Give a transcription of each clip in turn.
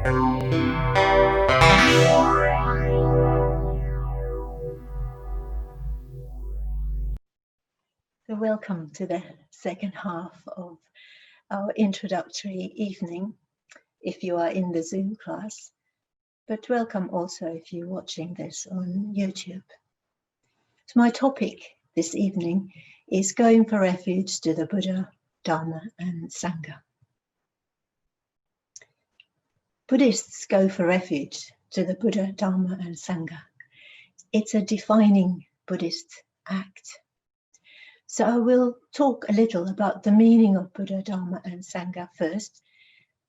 So welcome to the second half of our introductory evening, if you are in the Zoom class, but welcome also if you're watching this on YouTube. So my topic this evening is going for refuge to the Buddha, Dharma and Sangha. Buddhists go for refuge to the Buddha, Dharma and Sangha. It's a defining Buddhist act. So I will talk a little about the meaning of Buddha, Dharma and Sangha first,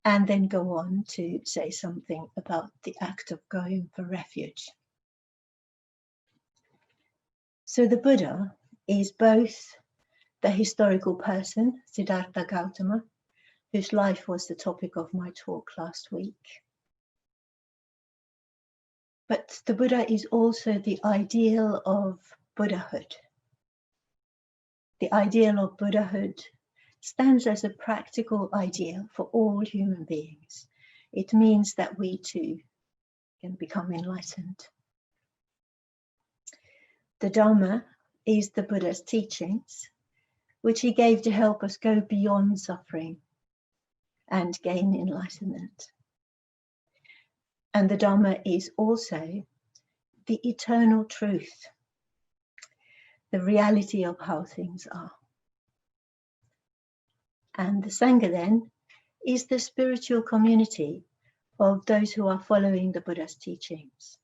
and then go on to say something about the act of going for refuge. So the Buddha is both the historical person, Siddhartha Gautama, whose life was the topic of my talk last week. But the Buddha is also the ideal of Buddhahood. The ideal of Buddhahood stands as a practical ideal for all human beings. It means that we too can become enlightened. The Dharma is the Buddha's teachings, which he gave to help us go beyond suffering and gain enlightenment. And the Dharma is also the eternal truth, the reality of how things are. And the Sangha then is the spiritual community of those who are following the Buddha's teachings,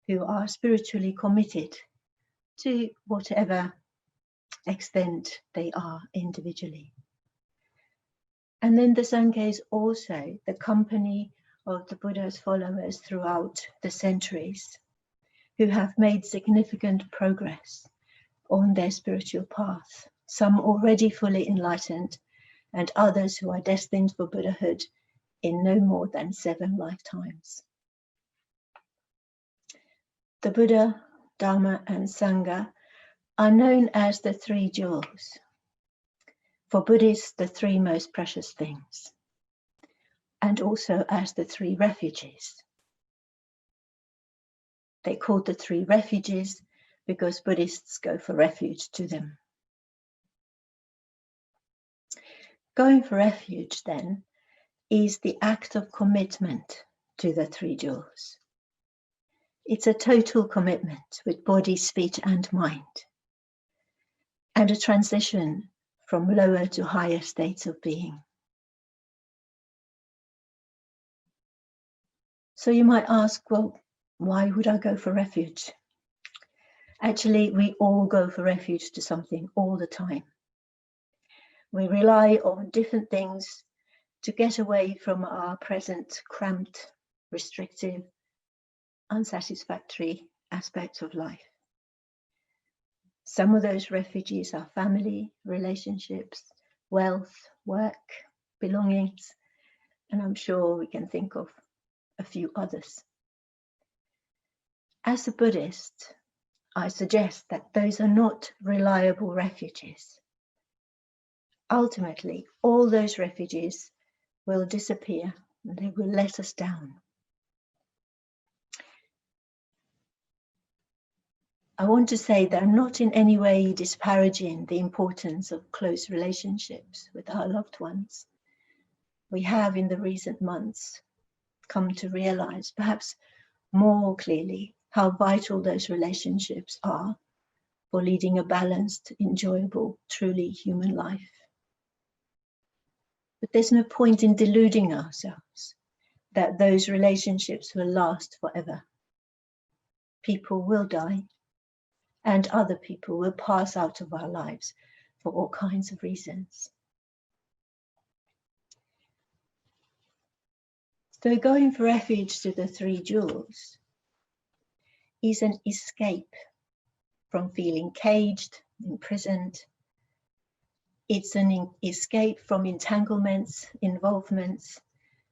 who are spiritually committed to whatever extent they are individually. And then the Sangha is also the company of the Buddha's followers throughout the centuries, who have made significant progress on their spiritual path, some already fully enlightened, and others who are destined for Buddhahood in no more than 7 lifetimes. The Buddha, Dharma, and Sangha are known as the 3 jewels. For Buddhists, the 3 most precious things, and also as the 3 refuges. They're called the 3 refuges because Buddhists go for refuge to them. Going for refuge, then, is the act of commitment to the 3 jewels. It's a total commitment with body, speech, and mind, and a transition from lower to higher states of being. So you might ask, well, why would I go for refuge? Actually, we all go for refuge to something all the time. We rely on different things to get away from our present cramped, restrictive, unsatisfactory aspects of life. Some of those refuges are family, relationships, wealth, work, belongings, and I'm sure we can think of a few others. As a Buddhist, I suggest that those are not reliable refuges. Ultimately, all those refuges will disappear and they will let us down. I want to say that I'm not in any way disparaging the importance of close relationships with our loved ones. We have in the recent months come to realize, perhaps more clearly, how vital those relationships are for leading a balanced, enjoyable, truly human life. But there's no point in deluding ourselves that those relationships will last forever. People will die, and other people will pass out of our lives for all kinds of reasons. So going for refuge to the 3 jewels is an escape from feeling caged, imprisoned. It's an escape from entanglements, involvements,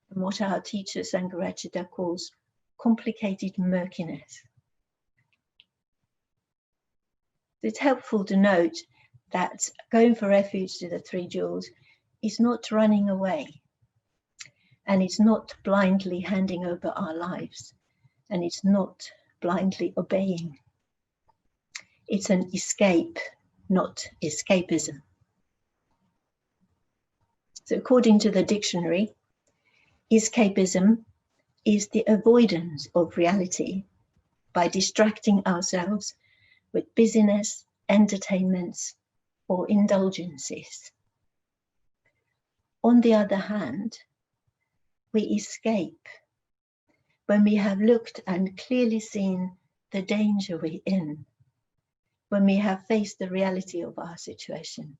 and what our teacher Sangha calls complicated murkiness. It's helpful to note that going for refuge to the 3 jewels is not running away. And it's not blindly handing over our lives, and it's not blindly obeying. It's an escape, not escapism. So according to the dictionary, escapism is the avoidance of reality by distracting ourselves with busyness, entertainments, or indulgences. On the other hand, we escape when we have looked and clearly seen the danger we're in, when we have faced the reality of our situation.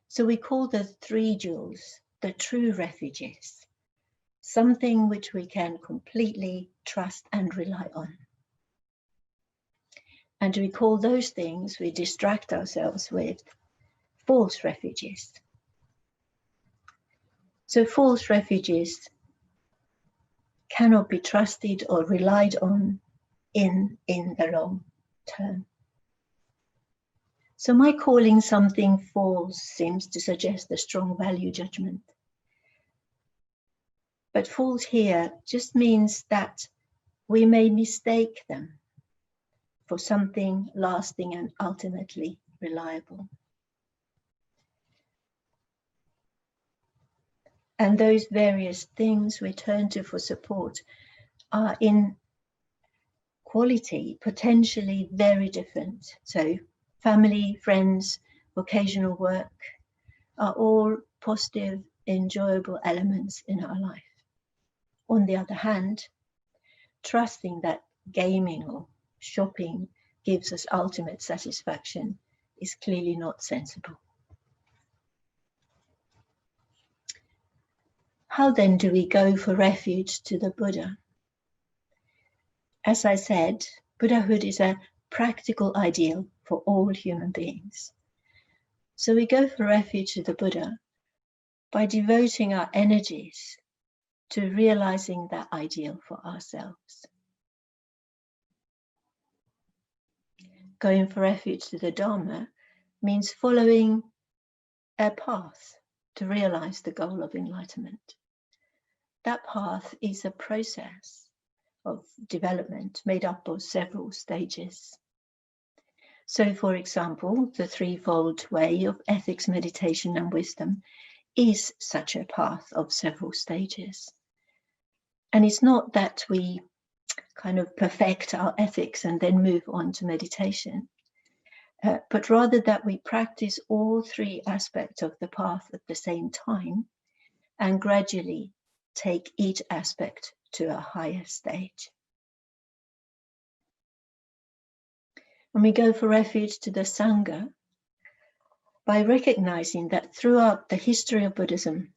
So we call the three jewels the true refuges, something which we can completely trust and rely on. And we call those things we distract ourselves with false refuges. So false refuges cannot be trusted or relied on in the long term. So my calling something false seems to suggest a strong value judgment. But false here just means that we may mistake them for something lasting and ultimately reliable. And those various things we turn to for support are in quality potentially very different. So family, friends, occasional work are all positive, enjoyable elements in our life. On the other hand, trusting that gaming or shopping gives us ultimate satisfaction is clearly not sensible. How then do we go for refuge to the Buddha? As I said, Buddhahood is a practical ideal for all human beings. So we go for refuge to the Buddha by devoting our energies to realizing that ideal for ourselves. Going for refuge to the Dharma means following a path to realize the goal of enlightenment. That path is a process of development made up of several stages. So, for example, the threefold way of ethics, meditation, and wisdom is such a path of several stages. And it's not that we kind of perfect our ethics and then move on to meditation, but rather that we practice all three aspects of the path at the same time and gradually take each aspect to a higher stage. And we go for refuge to the Sangha by recognizing that throughout the history of Buddhism,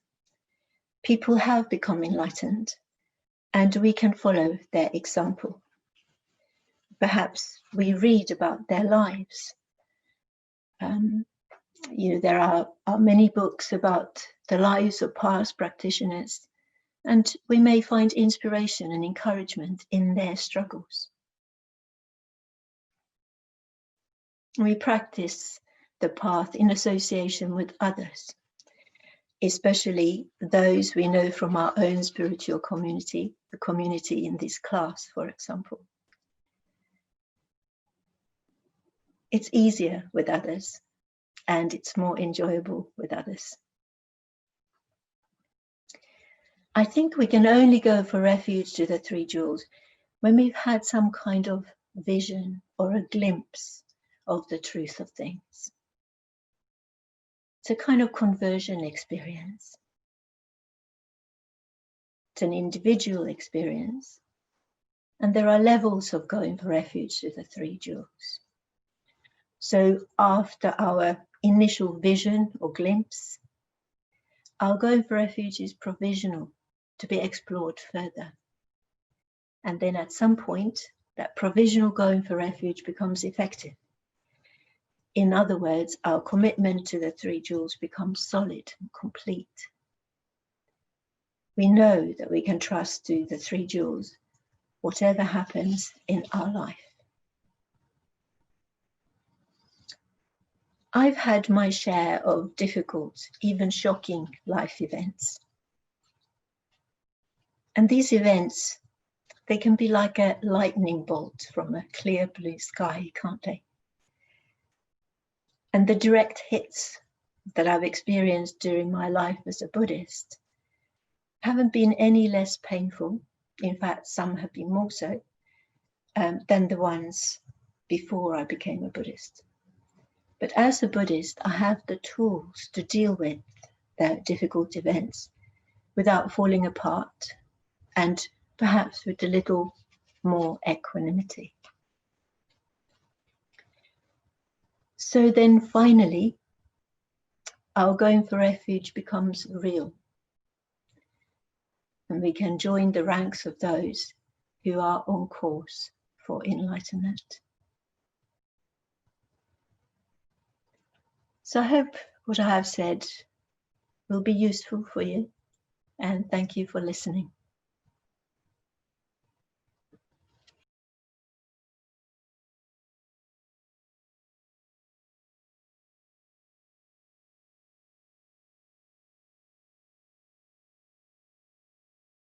people have become enlightened and we can follow their example. Perhaps we read about their lives. There are many books about the lives of past practitioners, and we may find inspiration and encouragement in their struggles. We practice the path in association with others, especially those we know from our own spiritual community, the community in this class, for example. It's easier with others, and it's more enjoyable with others. I think we can only go for refuge to the three jewels when we've had some kind of vision or a glimpse of the truth of things. It's a kind of conversion experience. It's an individual experience, and there are levels of going for refuge to the three jewels. So after our initial vision or glimpse, our going for refuge is provisional to be explored further. And then at some point, that provisional going for refuge becomes effective. In other words, our commitment to the three jewels becomes solid and complete. We know that we can trust to the three jewels, whatever happens in our life. I've had my share of difficult, even shocking life events. And these events, they can be like a lightning bolt from a clear blue sky, can't they? And the direct hits that I've experienced during my life as a Buddhist haven't been any less painful. In fact, some have been more so than the ones before I became a Buddhist. But as a Buddhist, I have the tools to deal with the difficult events without falling apart, and perhaps with a little more equanimity. So then finally, our going for refuge becomes real. And we can join the ranks of those who are on course for enlightenment. So I hope what I have said will be useful for you, and thank you for listening.